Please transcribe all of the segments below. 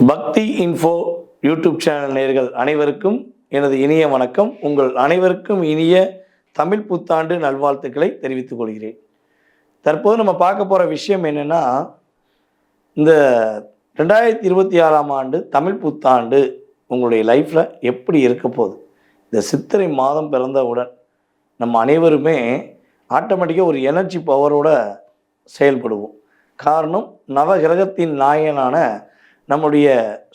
பக்தி info YouTube channel நேயர்கள் அனைவருக்கும் எனது இனிய வணக்கம். உங்கள் அனைவருக்கும் இனிய தமிழ் புத்தாண்டு நல்வாழ்த்துக்களை தெரிவித்துக் கொள்கிறேன். தற்போது நம்ம பார்க்க போகிற விஷயம் என்னென்னா, இந்த 2026ஆம் ஆண்டு தமிழ் புத்தாண்டு உங்களுடைய லைஃப்பில் எப்படி இருக்க போகுது. இந்த சித்திரை மாதம் பிறந்தவுடன் நம்ம அனைவருமே ஆட்டோமேட்டிக்காக ஒரு எனர்ஜி பவரோட செயல்படுவோம். காரணம், நவகிரகத்தின் நாயகனான நம்முடைய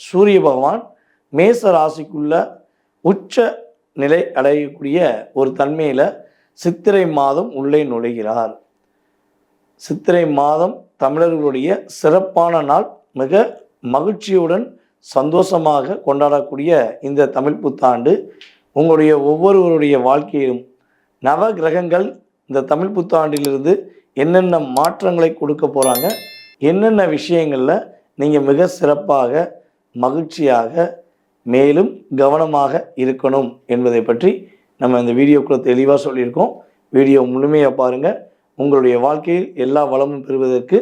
சூரிய பகவான் மேச ராசிக்குள்ள உச்ச நிலை அடையக்கூடிய ஒரு தன்மையில் சித்திரை மாதம் உள்ளே நுழைகிறார். சித்திரை மாதம் தமிழர்களுடைய சிறப்பான நாள். மிக மகிழ்ச்சியுடன் சந்தோஷமாக கொண்டாடக்கூடிய இந்த தமிழ் புத்தாண்டு உங்களுடைய ஒவ்வொருவருடைய வாழ்க்கையிலும் நவ கிரகங்கள் இந்த தமிழ் புத்தாண்டிலிருந்து என்னென்ன மாற்றங்களை கொடுக்க போகிறாங்க, என்னென்ன விஷயங்களில் நீங்கள் மிக சிறப்பாக மகிழ்ச்சியாக மேலும் கவனமாக இருக்கணும் என்பதை பற்றி நம்ம இந்த வீடியோக்குள்ளே தெளிவாக சொல்லியிருக்கோம். வீடியோ முழுமையாக பாருங்கள். உங்களுடைய வாழ்க்கையில் எல்லா வளமும் பெறுவதற்கு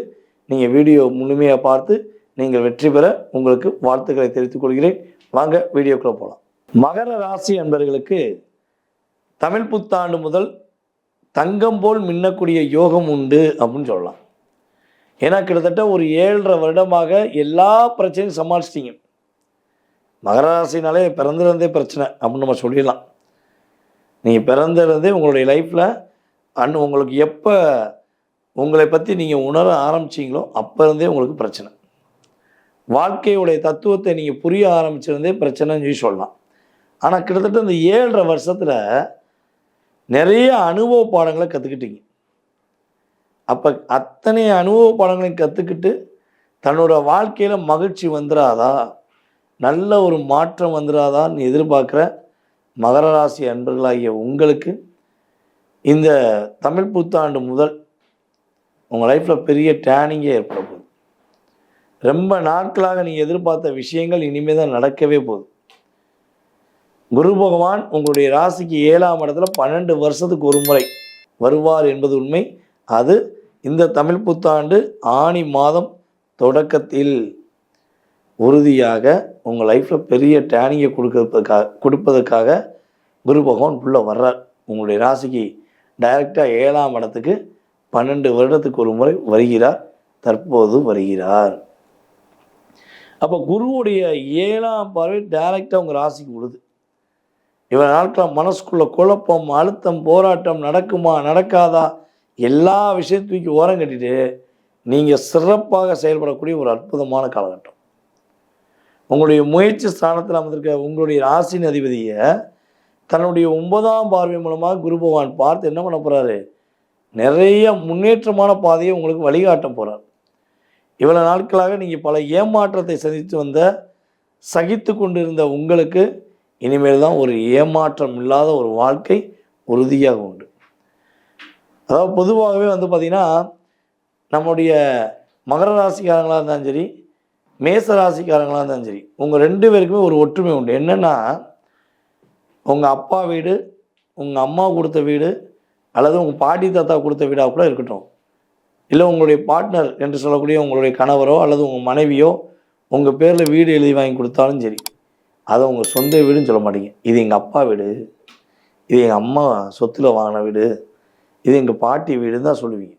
நீங்கள் வீடியோ முழுமையாக பார்த்து நீங்கள் வெற்றி பெற உங்களுக்கு வாழ்த்துக்களை தெரிவித்துக் கொள்கிறேன். வாங்க வீடியோக்குள்ளே போகலாம். மகர ராசி அன்பர்களுக்கு தமிழ் புத்தாண்டு முதல் தங்கம் போல் மின்னக்கூடிய யோகம் உண்டு அப்படின்னு சொல்லலாம். ஏன்னா கிட்டத்தட்ட ஒரு 7.5 வருடமாக எல்லா பிரச்சனையும் சமாளிச்சிட்டிங்க. மகர ராசினாலே பிறந்திருந்தே பிரச்சனை அப்படின்னு நம்ம சொல்லிடலாம். நீங்கள் பிறந்திருந்தே உங்களுடைய லைஃப்பில் உங்களுக்கு எப்போ உங்களை பற்றி நீங்கள் உணர ஆரம்பிச்சிங்களோ அப்போ இருந்தே உங்களுக்கு பிரச்சனை. வாழ்க்கையுடைய தத்துவத்தை நீங்கள் புரிய ஆரம்பிச்சிருந்தே பிரச்சனைன்னு சொல்லி சொல்லலாம். ஆனால் கிட்டத்தட்ட இந்த 7.5 வருஷத்தில் நிறைய அனுபவ பாடங்களை கற்றுக்கிட்டீங்க. அப்போ அத்தனை அனுபவ பாடங்களையும் கற்றுக்கிட்டு தன்னோட வாழ்க்கையில் மகிழ்ச்சி வந்துடாதா, நல்ல ஒரு மாற்றம் வந்துடாதான்னு எதிர்பார்க்குற மகர ராசி அன்பர்களாகிய உங்களுக்கு இந்த தமிழ் புத்தாண்டு முதல் உங்கள் லைஃப்பில் பெரிய டேர்னிங்கே ஏற்பட போகுது. ரொம்ப நாட்களாக நீங்கள் எதிர்பார்த்த விஷயங்கள் இனிமேல் தான் நடக்கவே போகுது. குரு பகவான் உங்களுடைய ராசிக்கு 7ஆம் இடத்துல 12 வருஷத்துக்கு ஒரு முறை வருவார் என்பது உண்மை. அது இந்த தமிழ் புத்தாண்டு ஆனி மாதம் தொடக்கத்தில் உறுதியாக உங்கள் லைஃப்பில் பெரிய டேர்னிங்கை கொடுப்பதற்காக குரு பகவான் உள்ளே வர்றார். உங்களுடைய ராசிக்கு டைரெக்டாக 7ஆம் இடத்துக்கு 12 வருடத்துக்கு ஒரு முறை வருகிறார். தற்போது வருகிறார். அப்போ குருவுடைய 7ஆம் பார்வை டைரெக்டாக உங்கள் ராசிக்கு விழுது. இவ்வளோ நாட்கள் மனசுக்குள்ள குழப்பம், அழுத்தம், போராட்டம், நடக்குமா நடக்காதா எல்லா விஷயத்தையும் தூக்கி ஓரம் கட்டிட்டு நீங்கள் சிறப்பாக செயல்படக்கூடிய ஒரு அற்புதமான காலகட்டம். உங்களுடைய முயற்சி ஸ்தானத்தில் அமர்ந்திருக்க உங்களுடைய ராசியின் அதிபதியை தன்னுடைய 9ஆம் பார்வை மூலமாக குரு பகவான் பார்த்து என்ன பண்ண போகிறாரு, நிறைய முன்னேற்றமான பாதையை உங்களுக்கு வழிகாட்ட போகிறார். இவ்வளோ நாட்களாக நீங்கள் பல ஏமாற்றத்தை சகித்து கொண்டிருந்த உங்களுக்கு இனிமேல் தான் ஒரு ஏமாற்றம் இல்லாத ஒரு வாழ்க்கை உறுதியாக உண்டு. அதாவது பொதுவாகவே பார்த்திங்கன்னா நம்முடைய மகர ராசிக்காரங்களாக இருந்தாலும் சரி, மேச ராசிக்காரங்களாக இருந்தாலும் சரி, உங்கள் 2 பேருக்குமே ஒரு ஒற்றுமை உண்டு. என்னென்னா, உங்கள் அப்பா வீடு, உங்கள் அம்மா கொடுத்த வீடு, அல்லது உங்கள் பாட்டி தாத்தா கொடுத்த வீடாக கூட இருக்கட்டும், இல்லை உங்களுடைய பார்ட்னர் என்று சொல்லக்கூடிய உங்களுடைய கணவரோ அல்லது உங்கள் மனைவியோ உங்கள் பேரில் வீடு எழுதி வாங்கி கொடுத்தாலும் சரி, அதை உங்கள் சொந்த வீடுன்னு சொல்ல மாட்டீங்க. இது எங்கள் அப்பா வீடு, இது எங்கள் அம்மா சொத்தில் வாங்கின வீடு, இது எங்கள் பாட்டி வீடுன்னு தான் சொல்லுவீங்க.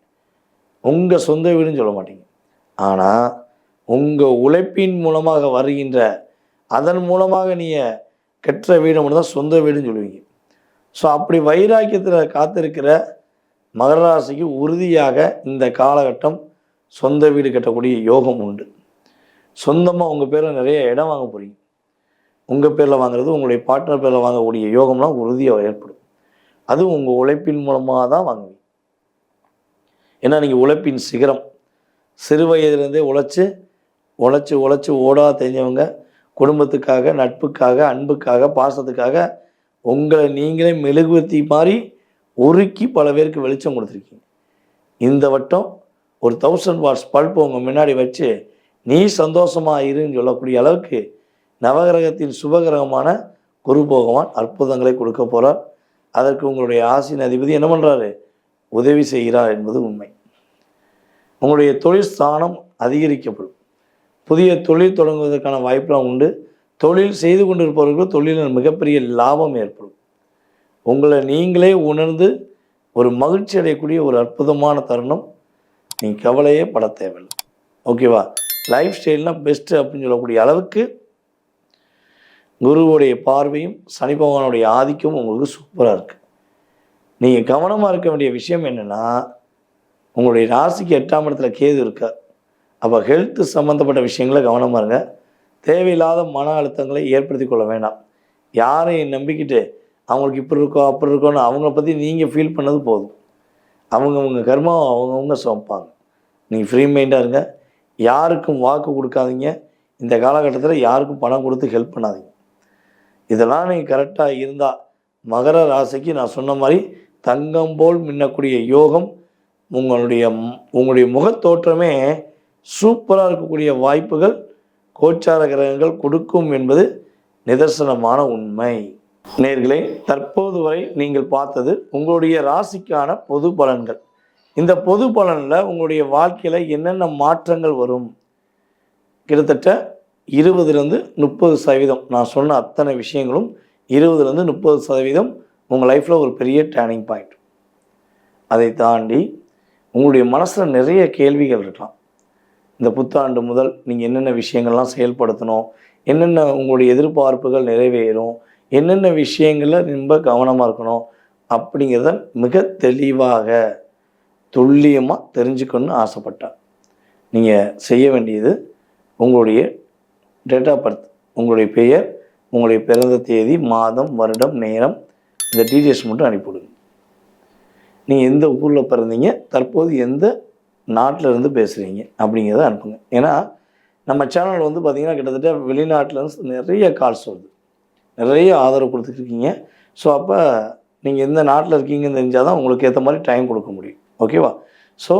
உங்கள் சொந்த வீடுன்னு சொல்ல மாட்டீங்க. ஆனால் உங்கள் உழைப்பின் மூலமாக வருகின்ற அதன் மூலமாக நீங்கள் கெட்ட வீடை மட்டும் தான் சொந்த வீடுன்னு சொல்லுவீங்க. ஸோ அப்படி வைராக்கியத்தில் காத்திருக்கிற மகர ராசிக்கு உறுதியாக இந்த காலகட்டம் சொந்த வீடு கட்டக்கூடிய யோகம் உண்டு. சொந்தமாக உங்கள் பேரில் நிறைய இடம் வாங்க போகிறீங்க. உங்கள் பேரில் வாங்குறது உங்களுடைய பார்ட்னர் பேரில் வாங்கக்கூடிய யோகம்லாம் உறுதியாக ஏற்படும். அதுவும் உங்கள் உழைப்பின் மூலமாக தான் வாங்குவீங்க. ஏன்னா நீங்கள் உழைப்பின் சிகரம். சிறு வயதிலேருந்தே உழைச்சி ஓடா தெரிஞ்சவங்க. குடும்பத்துக்காக, நட்புக்காக, அன்புக்காக, பாசத்துக்காக உங்களை நீங்களே மெழுகுவர்த்தி மாதிரி உருக்கி பல பேருக்கு வெளிச்சம் கொடுத்துருக்கீங்க. இந்த வட்டம் ஒரு 1000 வாட்ஸ் பல்ப் உங்கள் முன்னாடி வச்சு நீ சந்தோஷமாக இருன்னு சொல்லக்கூடிய அளவுக்கு நவகிரகத்தின் சுபகிரகமான குரு பகவான் அற்புதங்களை கொடுக்க போகிறார். அதற்கு உங்களுடைய ராசியின் அதிபதி என்ன பண்ணுறாரு, உதவி செய்கிறார் என்பது உண்மை. உங்களுடைய தொழில் ஸ்தானம் அதிகரிக்கப்படும். புதிய தொழில் தொடங்குவதற்கான வாய்ப்பெலாம் உண்டு. தொழில் செய்து கொண்டிருப்பவர்களுக்கு தொழிலில் மிகப்பெரிய லாபம் ஏற்படும். உங்களை நீங்களே உணர்ந்து ஒரு மகிழ்ச்சி அடையக்கூடிய ஒரு அற்புதமான தருணம். நீங்கள் கவலையே பட தேவையில்லை. ஓகேவா? லைஃப் ஸ்டைல்னால் பெஸ்ட்டு அப்படின்னு சொல்லக்கூடிய அளவுக்கு குருவுடைய பார்வையும் சனி பகவானுடைய ஆதிக்கமும் உங்களுக்கு சூப்பராக இருக்குது. நீங்கள் கவனமாக இருக்க வேண்டிய விஷயம் என்னென்னா, உங்களுடைய ராசிக்கு 8ஆம் இடத்துல கேது இருக்கார். அப்போ ஹெல்த்து சம்மந்தப்பட்ட விஷயங்களை கவனமாக இருங்க. தேவையில்லாத மன அழுத்தங்களை ஏற்படுத்தி கொள்ள வேண்டாம். யாரையும் நம்பிக்கிட்டு அவங்களுக்கு இப்படி இருக்கோ அப்படி இருக்கோன்னு அவங்கள பற்றி நீங்கள் ஃபீல் பண்ணது போதும். அவங்கவுங்க கர்மாவை அவங்கவுங்க சுமப்பாங்க. நீங்கள் ஃப்ரீ மைண்டாக இருங்க. யாருக்கும் வாக்கு கொடுக்காதீங்க. இந்த காலகட்டத்தில் யாருக்கும் பணம் கொடுத்து ஹெல்ப் பண்ணாதீங்க. இதெல்லாம் நீங்கள் கரெக்டாக இருந்தால் மகர ராசிக்கு நான் சொன்ன மாதிரி தங்கம் போல் மின்னக்கூடிய யோகம், உங்களுடைய முகத்தோற்றமே சூப்பராக இருக்கக்கூடிய வாய்ப்புகள் கோச்சார கிரகங்கள் கொடுக்கும் என்பது நிதர்சனமான உண்மை. நேயர்களே, தற்போது வரை நீங்கள் பார்த்தது உங்களுடைய ராசிக்கான பொது பலன்கள். இந்த பொது பலனில் உங்களுடைய வாழ்க்கையில் என்னென்ன மாற்றங்கள் வரும், கிட்டத்தட்ட 20-30% நான் சொன்ன அத்தனை விஷயங்களும் 20-30% உங்கள் லைஃப்பில் ஒரு பெரிய டேர்னிங் பாயிண்ட். அதை தாண்டி உங்களுடைய மனசில் நிறைய கேள்விகள் இருக்கலாம். இந்த புத்தாண்டு முதல் நீங்கள் என்னென்ன விஷயங்கள்லாம் செயல்படுத்தணும், என்னென்ன உங்களுடைய எதிர்பார்ப்புகள் நிறைவேறும், என்னென்ன விஷயங்களில் ரொம்ப கவனமாக இருக்கணும் அப்படிங்கிறத மிக தெளிவாக துல்லியமாக தெரிஞ்சுக்கணும்னு ஆசைப்பட்டேன். நீங்கள் செய்ய வேண்டியது உங்களுடைய டேட் ஆஃப் பர்த், உங்களுடைய பெயர், உங்களுடைய பிறந்த தேதி, மாதம், வருடம், நேரம், இந்த டீட்டெயில்ஸ் மட்டும் அனுப்பிவிடுங்க. நீங்கள் எந்த ஊரில் பிறந்தீங்க, தற்போது எந்த நாட்டில் இருந்து பேசுகிறீங்க அப்படிங்கிறத அனுப்புங்க. ஏன்னா நம்ம சேனல் வந்து பார்த்திங்கன்னா கிட்டத்தட்ட வெளிநாட்டிலேருந்து நிறைய கால்ஸ் வருது, நிறைய ஆதரவு கொடுத்துட்ருக்கீங்க. ஸோ அப்போ நீங்கள் எந்த நாட்டில் இருக்கீங்கன்னு தெரிஞ்சால் தான் உங்களுக்கு ஏற்ற மாதிரி டைம் கொடுக்க முடியும். ஓகேவா? ஸோ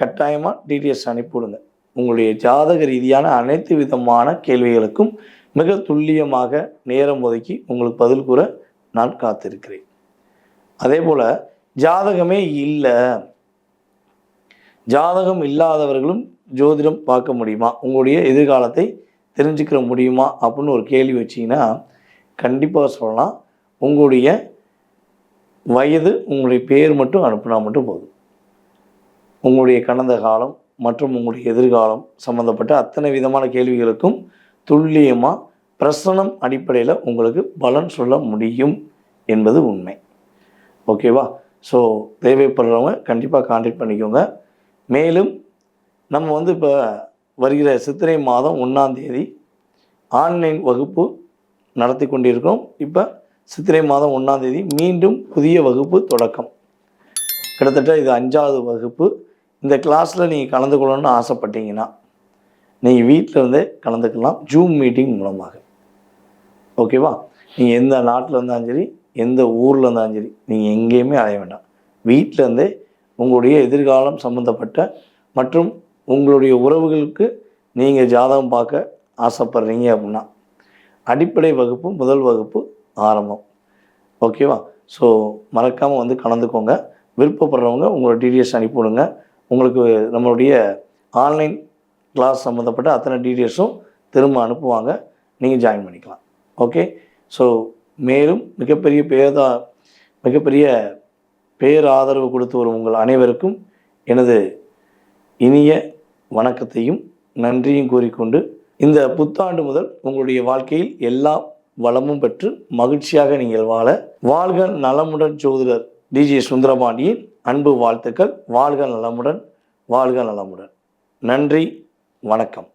கட்டாயமாக டீட்டெயில்ஸ் அனுப்பிவிடுங்க. உங்களுடைய ஜாதக ரீதியான அனைத்து விதமான கேள்விகளுக்கும் மிக துல்லியமாக நேரம் ஒதுக்கி உங்களுக்கு பதில் கூற நான் காத்திருக்கிறேன். அதே போல் ஜாதகமே இல்லை, ஜாதகம் இல்லாதவர்களும் ஜோதிடம் பார்க்க முடியுமா, உங்களுடைய எதிர்காலத்தை தெரிஞ்சுக்கிற முடியுமா அப்படின்னு ஒரு கேள்வி வச்சிங்கன்னா கண்டிப்பாக சொல்லலாம். உங்களுடைய வயது, உங்களுடைய பேர் மட்டும் அனுப்புனா மட்டும் போதும். உங்களுடைய கடந்த காலம் மற்றும் உங்களுடைய எதிர்காலம் சம்மந்தப்பட்ட அத்தனை விதமான கேள்விகளுக்கும் துல்லியமாக பிரசனம் அடிப்படையில் உங்களுக்கு பலன் சொல்ல முடியும் என்பது உண்மை. ஓகேவா? ஸோ தேவைப்படுறவங்க கண்டிப்பாக கான்டாக்ட் பண்ணிக்கோங்க. மேலும் நம்ம வந்து இப்போ வருகிற சித்திரை மாதம் 1ஆம் தேதி ஆன்லைன் வகுப்பு நடத்தி கொண்டிருக்கோம். இப்போ சித்திரை மாதம் 1ஆம் தேதி மீண்டும் புதிய வகுப்பு தொடக்கம். கிட்டத்தட்ட இது 5வது வகுப்பு. இந்த கிளாஸில் நீங்கள் கலந்து கொள்ளணும்னு ஆசைப்பட்டீங்கன்னா நீங்கள் வீட்டில் இருந்தே கலந்துக்கலாம், ஜூம் மீட்டிங் மூலமாக. ஓகேவா? நீங்கள் எந்த நாட்டில் இருந்தாலும் சரி, எந்த ஊரில் இருந்தாலும் சரி, நீங்கள் எங்கேயுமே அலைய வேண்டாம். வீட்டில் இருந்தே உங்களுடைய எதிர்காலம் சம்மந்தப்பட்ட மற்றும் உங்களுடைய உறவுகளுக்கு நீங்கள் ஜாதகம் பார்க்க ஆசைப்படுறீங்க அப்படின்னா அடிப்படை வகுப்பு, முதல் வகுப்பு ஆரம்பம். ஓகேவா? ஸோ மறக்காமல் வந்து கலந்துக்கோங்க. விருப்பப்படுறவங்க உங்களோட டீட்டெயில்ஸ் அனுப்பிவிடுங்க. உங்களுக்கு நம்மளுடைய ஆன்லைன் கிளாஸ் சம்மந்தப்பட்ட அத்தனை டீட்டெயில்ஸும் திரும்ப அனுப்புவாங்க, நீங்கள் ஜாயின் பண்ணிக்கலாம். ஓகே? ஸோ மேலும் மிகப்பெரிய பேராதரவு கொடுத்து வரும் உங்கள் அனைவருக்கும் எனது இனிய வணக்கத்தையும் நன்றியும் கூறிக்கொண்டு, இந்த புத்தாண்டு முதல் உங்களுடைய வாழ்க்கையில் எல்லா வளமும் பெற்று மகிழ்ச்சியாக நீங்கள் வாழ்க நலமுடன் ஜோதிடர் டிஜே சுந்தரபாண்டியின் அன்பு வாழ்த்துக்கள். வாழ்க நலமுடன், வாழ்க நலமுடன். நன்றி, வணக்கம்.